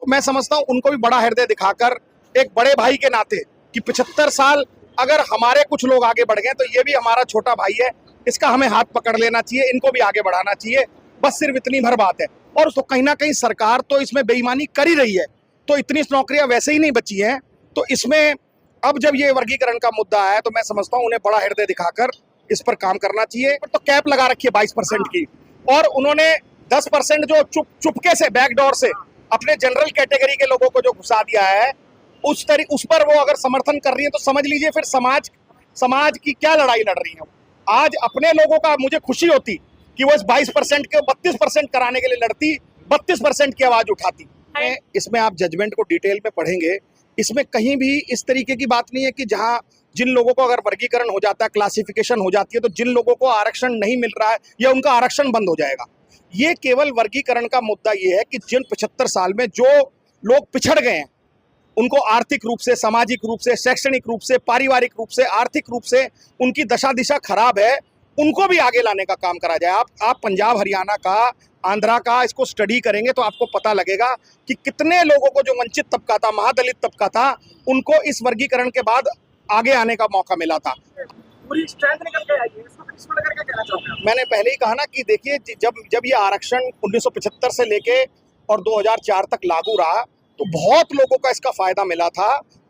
तो मैं समझता हूँ उनको भी बड़ा हृदय दिखाकर एक बड़े भाई के नाते कि 75 साल अगर हमारे कुछ लोग आगे बढ़ गए तो ये भी हमारा छोटा भाई है, इसका हमें हाथ पकड़ लेना चाहिए, इनको भी आगे बढ़ाना चाहिए। बस सिर्फ इतनी भर बात है। और तो कहीं ना कहीं सरकार तो इसमें बेईमानी कर ही रही है, तो इतनी नौकरियां वैसे ही नहीं बची हैं। तो इसमें अब जब ये वर्गीकरण का मुद्दा है तो मैं समझता हूँ उन्हें बड़ा हृदय दिखाकर इस पर काम करना चाहिए। तो कैप लगा रखी है 22% की, और उन्होंने 10% जो चुपके से बैकडोर से अपने जनरल कैटेगरी के लोगों को जो घुसा दिया है, उस पर वो अगर समर्थन कर रही है तो समझ लीजिए फिर समाज की क्या लड़ाई लड़ रही है। आज अपने लोगों का मुझे खुशी होती कि वो इस 22% के 32% कराने के लिए लड़ती, 32% की आवाज उठाती। इसमें आप जजमेंट को डिटेल में पढ़ेंगे, इसमें कहीं भी इस तरीके की बात नहीं है कि जहां जिन लोगों को अगर वर्गीकरण हो जाता है, क्लासिफिकेशन हो जाती है, तो जिन लोगों को आरक्षण नहीं मिल रहा है या उनका आरक्षण बंद हो जाएगा। ये केवल वर्गीकरण का मुद्दा ये है कि जिन 75 साल में जो लोग पिछड़ गए हैं, उनको आर्थिक रूप से, सामाजिक रूप से, शैक्षणिक रूप से, पारिवारिक रूप से, आर्थिक रूप से उनकी दशा दिशा खराब है, उनको भी आगे लाने का काम करा जाए। आप पंजाब, हरियाणा का, आंध्रा का इसको स्टडी करेंगे तो आपको पता लगेगा कि कितने लोगों को जो वंचित तबका था, महादलित तबका था, उनको इस वर्गीकरण के बाद आगे आने का मौका मिला था। पूरी स्ट्रेंथ निकल के आई है, इसको लेकर क्या कहना चाहूंगा? मैंने पहले ही कहा ना कि देखिए, जब ये आरक्षण 1975 से लेके और 2004 तक लागू रहा तो बहुत लोगों का इसका फायदा मिला था।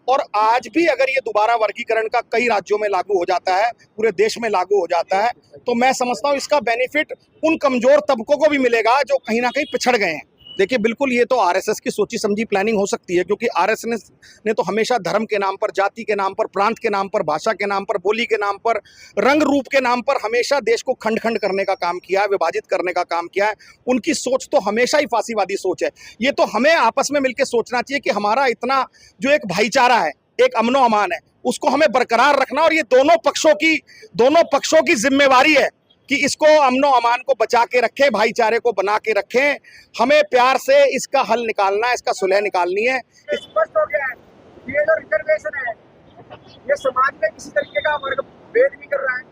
और आज भी अगर ये दोबारा वर्गीकरण का कई राज्यों में लागू हो जाता है, पूरे देश में लागू हो जाता है, तो मैं समझता हूँ इसका बेनिफिट उन कमजोर तबकों को भी मिलेगा जो कहीं ना कहीं पिछड़ गए हैं। देखिए, बिल्कुल ये तो आरएसएस की सोची समझी प्लानिंग हो सकती है, क्योंकि आरएसएस ने तो हमेशा धर्म के नाम पर, जाति के नाम पर, प्रांत के नाम पर, भाषा के नाम पर, बोली के नाम पर, रंग रूप के नाम पर हमेशा देश को खंड खंड करने का काम किया है, विभाजित करने का काम किया है। उनकी सोच तो हमेशा ही फांसीवादी सोच है। ये तो हमें आपस में मिलकर सोचना चाहिए कि हमारा इतना जो एक भाईचारा है, एक अमनो अमान है, उसको हमें बरकरार रखना, और ये दोनों पक्षों की जिम्मेवारी है कि इसको अमनो अमान को बचा के रखें, भाईचारे को बना के रखें। हमें प्यार से इसका हल निकालना है, इसका सुलह निकालनी है। स्पष्ट हो गया है, ये जो रिजर्वेशन है ये समाज में किसी तरीके का वर्ग भेद नहीं कर रहा है।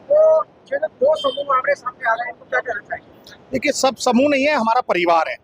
तो जो दो समूह हमारे सामने आ रहे हैं, तो क्या कहना चाहिए? देखिए, सब समूह नहीं है, हमारा परिवार है,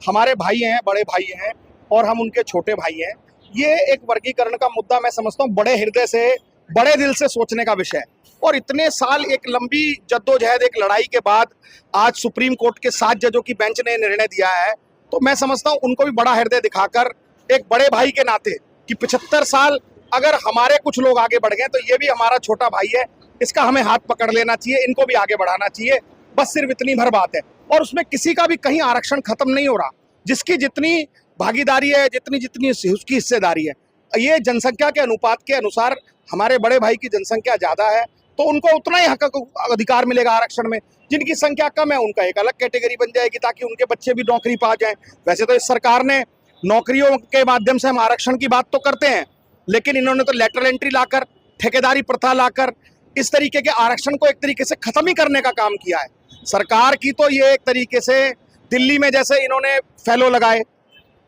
हमारे भाई हैं, बड़े भाई हैं, और हम उनके छोटे भाई हैं। ये एक वर्गीकरण का मुद्दा मैं समझता हूँ बड़े हृदय से, बड़े दिल से सोचने का विषय है। और इतने साल एक लंबी जद्दोजहद, एक लड़ाई के बाद आज सुप्रीम कोर्ट के 7 जजों की बेंच ने निर्णय दिया है, तो मैं समझता हूँ उनको भी बड़ा हृदय दिखाकर एक बड़े भाई के नाते कि 75 साल अगर हमारे कुछ लोग आगे बढ़ गए तो ये भी हमारा छोटा भाई है, इसका हमें हाथ पकड़ लेना चाहिए, इनको भी आगे बढ़ाना चाहिए। बस सिर्फ इतनी भर बात है। और उसमें किसी का भी कहीं आरक्षण खत्म नहीं हो रहा, जिसकी जितनी भागीदारी है, जितनी उसकी हिस्सेदारी है। ये जनसंख्या के अनुपात के अनुसार हमारे बड़े भाई की जनसंख्या ज्यादा है, तो उनको उतना ही हक अधिकार मिलेगा आरक्षण में। जिनकी संख्या कम है उनका एक अलग कैटेगरी बन जाएगी, ताकि उनके बच्चे भी नौकरी पा जाएं। वैसे तो इस सरकार ने नौकरियों के माध्यम से हम आरक्षण की बात तो करते हैं, लेकिन इन्होंने तो लेटरल एंट्री लाकर, ठेकेदारी प्रथा लाकर इस तरीके के आरक्षण को एक तरीके से खत्म ही करने का काम किया है। सरकार की तो ये एक तरीके से, दिल्ली में जैसे इन्होंने फैलो लगाए,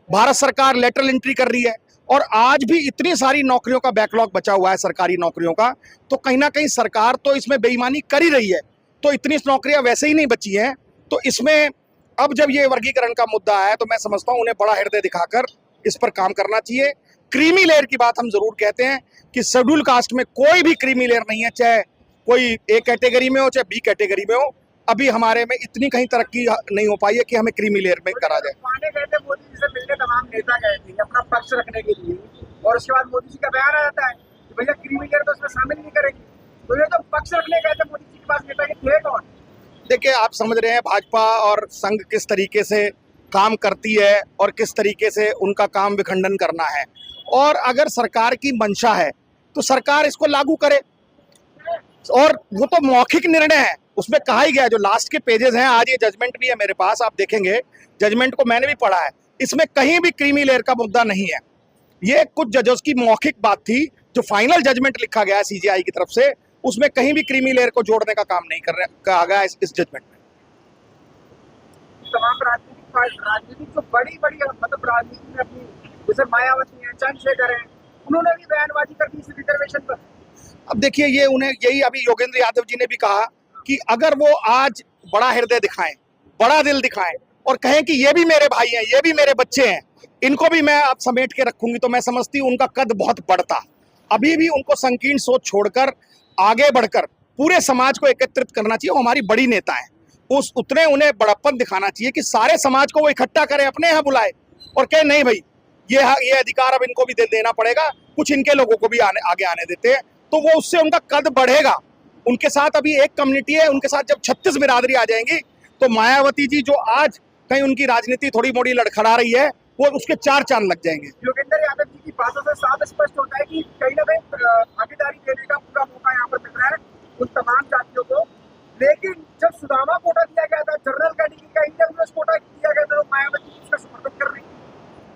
भारत सरकार लेटरल एंट्री कर रही है, और आज भी इतनी सारी नौकरियों का बैकलॉग बचा हुआ है, सरकारी नौकरियों का, तो कहीं ना कहीं सरकार तो इसमें बेईमानी कर ही रही है। तो इतनी नौकरियां वैसे ही नहीं बची हैं। तो इसमें अब जब ये वर्गीकरण का मुद्दा है तो मैं समझता हूँ उन्हें बड़ा हृदय दिखाकर इस पर काम करना चाहिए। क्रीमी लेयर की बात हम जरूर कहते हैं कि शेड्यूल कास्ट में कोई भी क्रीमी लेयर नहीं है, चाहे कोई ए कैटेगरी में हो चाहे बी कैटेगरी में हो। अभी हमारे में इतनी कहीं तरक्की नहीं हो पाई है कि हमें क्रीमी लेयर में करा जाए। मोदी जी से मिलने तमाम नेता गए थे अपना पक्ष रखने के लिए, और उसके बाद मोदी जी का बयान आ जाता है कि भैया क्रीमी लेयर तो उसमें शामिल नहीं करेगी। तो ये तो पक्ष रखने गए थे मोदी जी के पास, नेता के थे कौन? देखिए, आप समझ रहे हैं भाजपा और संघ किस तरीके से काम करती है और किस तरीके से उनका काम विखंडन करना है। और अगर सरकार की मंशा है तो सरकार इसको लागू करे, और वो तो मौखिक निर्णय है, उसमें कहा ही गया, जो लास्ट के पेजेस हैं, आज ये जजमेंट भी है मेरे पास, आप देखेंगे जजमेंट को, मैंने भी पढ़ा है, इसमें कहीं भी क्रीमी लेयर का मुद्दा नहीं है। ये कुछ जजों की मौखिक बात थी, जो फाइनल जजमेंट लिखा गया है सीजेआई की तरफ से, उसमें कहीं भी क्रीमी लेयर को जोड़ने का काम नहीं कहा गया इस जजमेंट में। तमाम राजनीतिक जो बड़ी मतलब राजनीति में अपनी, जैसे मायावती है, चंद्रशेखर है, उन्होंने भी बयानबाजी कर दी इस रिजर्वेशन पर। अब देखिए, ये उन्हें यही अभी योगेंद्र यादव जी ने भी कहा कि अगर वो आज बड़ा हृदय दिखाएं, बड़ा दिल दिखाएं, और कहें कि ये भी मेरे भाई हैं, ये भी मेरे बच्चे हैं, इनको भी मैं अब समेट के रखूंगी, तो मैं समझती हूँ उनका कद बहुत बढ़ता। अभी भी उनको संकीर्ण सोच छोड़कर आगे बढ़कर पूरे समाज को एकत्रित करना चाहिए। वो हमारी बड़ी नेता है, उस उतने उन्हें बड़प्पन दिखाना चाहिए कि सारे समाज को वो इकट्ठा करें, अपने यहाँ बुलाए और कहे नहीं भाई ये अधिकार अब इनको भी देना पड़ेगा, कुछ इनके लोगों को भी आगे आने देते हैं, तो वो उससे उनका कद बढ़ेगा। उनके साथ अभी एक कम्युनिटी है, उनके साथ जब 36 बिरादरी आ जाएंगी तो मायावती जी जो आज कहीं उनकी राजनीति थोड़ी मोड़ी लड़खड़ा रही है, वो उसके 4 चांद लग जाएंगे। योगेंद्र यादव जी की बातों से साफ स्पष्ट होता है कि कहीं ना कहीं भागीदारी देने का पूरा मौका यहाँ पर मिल रहा है उन तमाम जातियों को। लेकिन जब सुदामा कोटा दिया गया था, जनरल कैटेगरी का ईडब्ल्यूएस कोटा दिया गया था, तो मायावती उसका समर्थन कर रही है।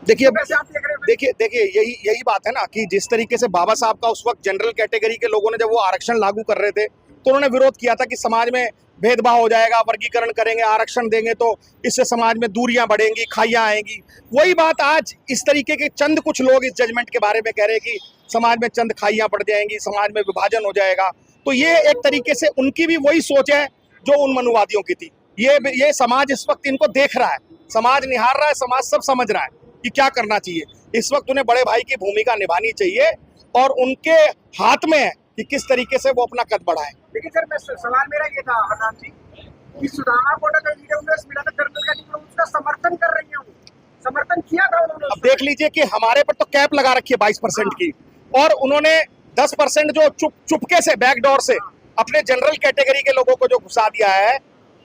देखिए कैसे आप देख रहे हैं? देखिए यही बात है ना कि जिस तरीके से बाबा साहब का उस वक्त जनरल कैटेगरी के लोगों ने जब वो आरक्षण लागू कर रहे थे तो उन्होंने विरोध किया था कि समाज में भेदभाव हो जाएगा, वर्गीकरण करेंगे, आरक्षण देंगे तो इससे समाज में दूरियां बढ़ेंगी, खाइयां आएंगी। वही बात आज इस तरीके के चंद कुछ लोग इस जजमेंट के बारे में कह रहे हैं कि समाज में चंद खाइयां बढ़ जाएंगी, समाज में विभाजन हो जाएगा। तो ये एक तरीके से उनकी भी वही सोच है जो उन मनुवादियों की थी। ये समाज इस वक्त इनको देख रहा है, समाज निहार रहा है, समाज सब समझ रहा है कि क्या करना चाहिए। इस वक्त उन्हें बड़े भाई की भूमिका निभानी चाहिए और उनके हाथ में है कि किस तरीके से वो अपना कद बढ़ाएं। लेकिन सर मैं सवाल मेरा ये था हरनाम जी कि सुदामा कोटा का ईडब्ल्यूएस मिला था, जनरल कैटेगरी उसका समर्थन कर रही है, समर्थन किया था उन्होंने। अब देख लीजिए कि हमारे पर तो कैप लगा रखी है 22% की, और उन्होंने 10% जो चुपके से बैकडोर से अपने जनरल कैटेगरी के लोगों को जो घुसा दिया है,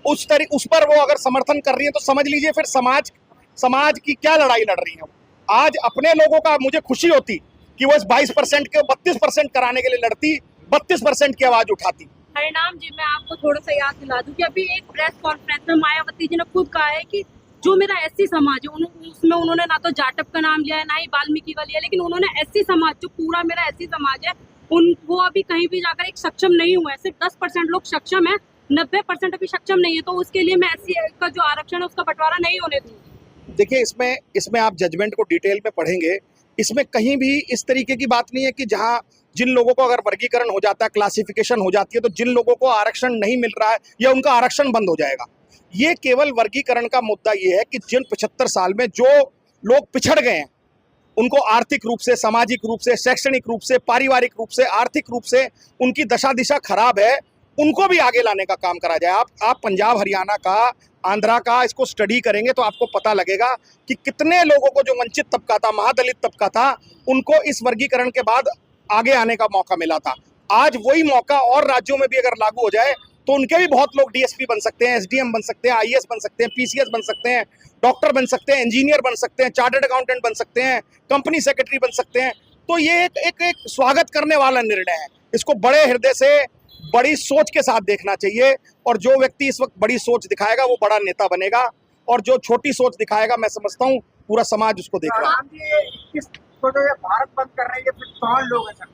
उस पर वो अगर समर्थन कर रही है तो समझ लीजिए फिर समाज की क्या लड़ाई लड़ रही है। आज अपने लोगों का मुझे खुशी होती कि वो इस 22% के 32% कराने के लिए लड़ती, 32% की आवाज उठाती। हरिनाम जी, मैं आपको थोड़ा सा याद दिला दूं कि अभी एक प्रेस कॉन्फ्रेंस में मायावती जी ने खुद कहा है कि जो मेरा एससी समाज है उसमें उन्होंने ना तो जाटव का नाम लिया है ना ही वाल्मीकि का लिया, लेकिन उन्होंने एससी समाज जो पूरा मेरा एससी समाज है वो अभी कहीं भी जाकर एक सक्षम नहीं हुआ है। सिर्फ 10% लोग सक्षम है, 90% अभी सक्षम नहीं है। तो उसके लिए मैं एससी का जो आरक्षण है उसका बंटवारा नहीं होने दूंगी। देखिए इसमें आप जजमेंट को डिटेल में पढ़ेंगे, इसमें कहीं भी इस तरीके की बात नहीं है कि जहां जिन लोगों को अगर वर्गीकरण हो जाता है, क्लासिफिकेशन हो जाती है, तो जिन लोगों को आरक्षण नहीं मिल रहा है या उनका आरक्षण बंद हो जाएगा। ये केवल वर्गीकरण का मुद्दा ये है कि जिन 75 साल में जो लोग पिछड़ गए हैं, उनको आर्थिक रूप से, सामाजिक रूप से, शैक्षणिक रूप से, पारिवारिक रूप से, आर्थिक रूप से उनकी दशा दिशा खराब है, उनको भी आगे लाने का काम करा जाए। आप पंजाब हरियाणा का, आंध्रा का इसको स्टडी करेंगे तो आपको पता लगेगा कि कितने लोगों को जो वंचित तबका था, महादलित तबका था, उनको इस वर्गीकरण के बाद आगे आने का मौका मिला था। आज वही मौका और राज्यों में भी अगर लागू हो जाए तो उनके भी बहुत लोग डीएसपी बन सकते हैं, एसडीएम बन सकते हैं, आईएएस बन सकते हैं, पीसीएस बन सकते हैं, डॉक्टर बन सकते हैं, इंजीनियर बन सकते हैं, चार्टर्ड अकाउंटेंट बन सकते हैं, कंपनी सेक्रेटरी बन सकते हैं। तो ये एक स्वागत करने वाला निर्णय है। इसको बड़े हृदय से, बड़ी सोच के साथ देखना चाहिए, और जो व्यक्ति इस वक्त बड़ी सोच दिखाएगा वो बड़ा नेता बनेगा, और जो छोटी सोच दिखाएगा, मैं समझता हूँ पूरा समाज उसको देख रहा है। भारत बंद कर रहे हैं, फिर कौन लोग हैं सर?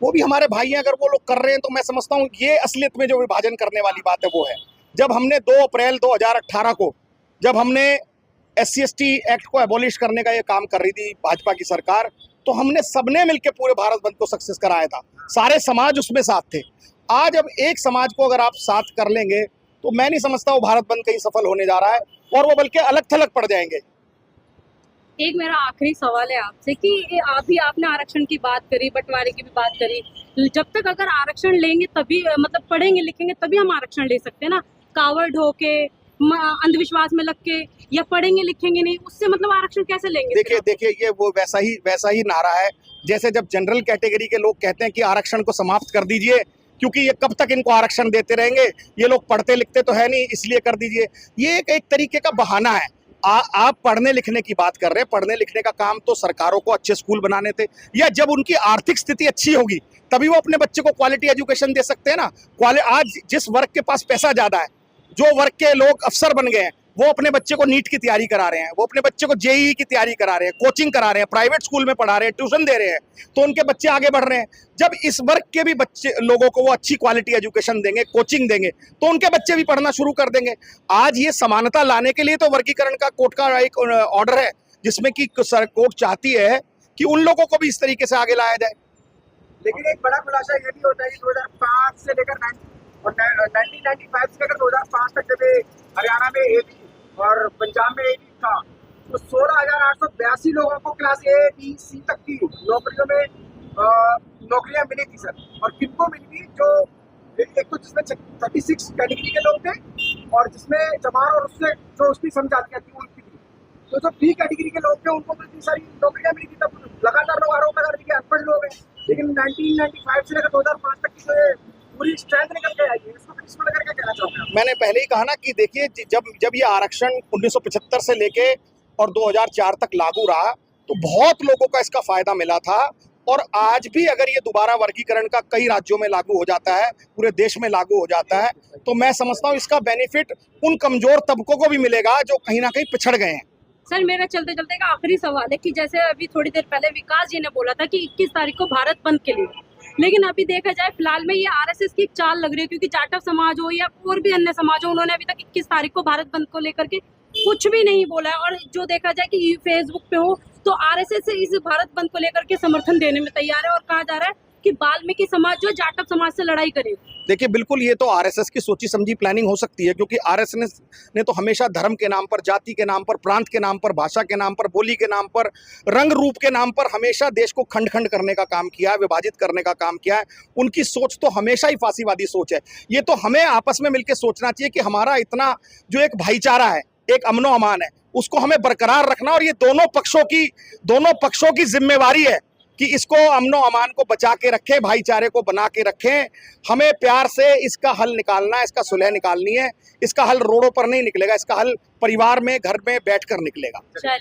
वो भी हमारे भाई हैं। अगर वो लोग कर रहे हैं तो मैं समझता हूँ ये असलियत में जो विभाजन करने वाली बात है वो है। जब हमने 2 अप्रैल 2018 को जब हमने SC/ST एक्ट को एबॉलिश करने का ये काम कर रही थी भाजपा की सरकार, तो हमने सबने मिलकर पूरे भारत बंद को सक्सेस कराया था, सारे समाज उसमें साथ थे। आज अब एक समाज को अगर आप साथ कर लेंगे तो मैं नहीं समझता वो भारत बंद कहीं सफल होने जा रहा है, और वो बल्कि अलग थलग पड़ जाएंगे। एक मेरा आखिरी सवाल है आपसे कि अभी आपने आरक्षण की बात करी, बंटवारे की भी बात करी। जब तक अगर आरक्षण लेंगे तभी, मतलब पढ़ेंगे लिखेंगे तभी हम आरक्षण ले सकते हैं ना। कावड़ ढोके, अंधविश्वास में लग के, या पढ़ेंगे लिखेंगे नहीं, उससे मतलब आरक्षण कैसे लेंगे? देखिए ये वो वैसा ही नारा है जैसे जब जनरल कैटेगरी के लोग कहते हैं कि आरक्षण को समाप्त कर दीजिए, क्योंकि ये कब तक इनको आरक्षण देते रहेंगे, ये लोग पढ़ते लिखते तो है नहीं, इसलिए कर दीजिए। ये एक तरीके का बहाना है। आप पढ़ने लिखने की बात कर रहे हैं, पढ़ने लिखने का काम तो सरकारों को अच्छे स्कूल बनाने थे, या जब उनकी आर्थिक स्थिति अच्छी होगी तभी वो अपने बच्चे को क्वालिटी एजुकेशन दे सकते हैं ना। आज जिस वर्ग के पास पैसा ज्यादा है, जो वर्ग के लोग अफसर बन गए हैं, वो अपने बच्चे को नीट की तैयारी करा रहे हैं, वो अपने बच्चे को जेईई की तैयारी करा रहे हैं, कोचिंग करा रहे हैं, प्राइवेट स्कूल में पढ़ा रहे हैं, ट्यूशन दे रहे हैं, तो उनके बच्चे आगे बढ़ रहे हैं। जब इस वर्ग के भी बच्चे लोगों को वो अच्छी क्वालिटी एजुकेशन देंगे, कोचिंग देंगे, तो उनके बच्चे भी पढ़ना शुरू कर देंगे। आज ये समानता लाने के लिए तो वर्गीकरण का कोर्ट का एक ऑर्डर है, जिसमें कि कोर्ट चाहती है कि उन लोगों को भी इस तरीके से आगे लाया जाए। लेकिन एक बड़ा खुलासा ये भी होता है कि 2005 से लेकर 1995 से लेकर 2005 तक जब हरियाणा में एबी और पंजाब में 8 था, तो 16,882 लोगों को क्लास ए बी सी तक की नौकरियों में नौकरियां मिली थी सर। और किनको मिली थी? जो एक तो जिसमें 36 कैटेगरी के लोग थे और जिसमें जमार और उससे जो उसकी समझाती थी उनकी थी। तो जो बी कैटेगरी के लोग थे उनको तो इतनी सारी नौकरियां मिली थी, तब लगातार लोग आरोप लगा रहे थे कि अनपढ़ लोग हैं। लेकिन 1995 से लेकर 2005 तक की जो पूरी स्ट्रेंथ निकल के आई है, इसको लेकर क्या कहना चाहूँगा? मैंने पहले ही कहा ना कि देखिए, जब ये आरक्षण 1975 से लेके और 2004 तक लागू रहा तो बहुत लोगों का इसका फायदा मिला था। और आज भी अगर ये दोबारा वर्गीकरण का कई राज्यों में लागू हो जाता है, पूरे देश में लागू हो जाता है, तो मैं समझता हूँ इसका बेनिफिट उन कमजोर तबकों को भी मिलेगा जो कहीं ना कहीं पिछड़ गए हैं। सर मेरा चलते चलते का आखिरी सवाल है कि जैसे अभी थोड़ी देर पहले विकास जी ने बोला था कि 21 तारीख को भारत बंद के लिए, लेकिन अभी देखा जाए फिलहाल में ये आरएसएस की एक चाल लग रही है, क्योंकि जाटव समाज हो या और भी अन्य समाज हो, उन्होंने अभी तक 21 तारीख को भारत बंद को लेकर के कुछ भी नहीं बोला है। और जो देखा जाए कि फेसबुक पे हो तो आरएसएस से इस भारत बंद को लेकर के समर्थन देने में तैयार है और कहा जा रहा है कि वाल्मीकि समाज जो जाटव समाज से लड़ाई करे। देखिए, बिल्कुल ये तो आरएसएस की सोची समझी प्लानिंग हो सकती है, क्योंकि आरएसएस ने तो हमेशा धर्म के नाम पर, जाति के नाम पर, प्रांत के नाम पर, भाषा के नाम पर, बोली के नाम पर, रंग रूप के नाम पर हमेशा देश को खंड खंड करने का काम किया है, विभाजित करने का काम किया है। उनकी सोच तो हमेशा ही फांसीवादी सोच है। ये तो हमें आपस में मिलकर सोचना चाहिए कि हमारा इतना जो एक भाईचारा है, एक अमनो अमान है, उसको हमें बरकरार रखना, और ये दोनों पक्षों की जिम्मेवारी है कि इसको अमनो अमान को बचा के रखें, भाईचारे को बना के रखें। हमें प्यार से इसका हल निकालना है, इसका सुलह निकालनी है। इसका हल रोडों पर नहीं निकलेगा, इसका हल परिवार में, घर में बैठकर निकलेगा। चलिए।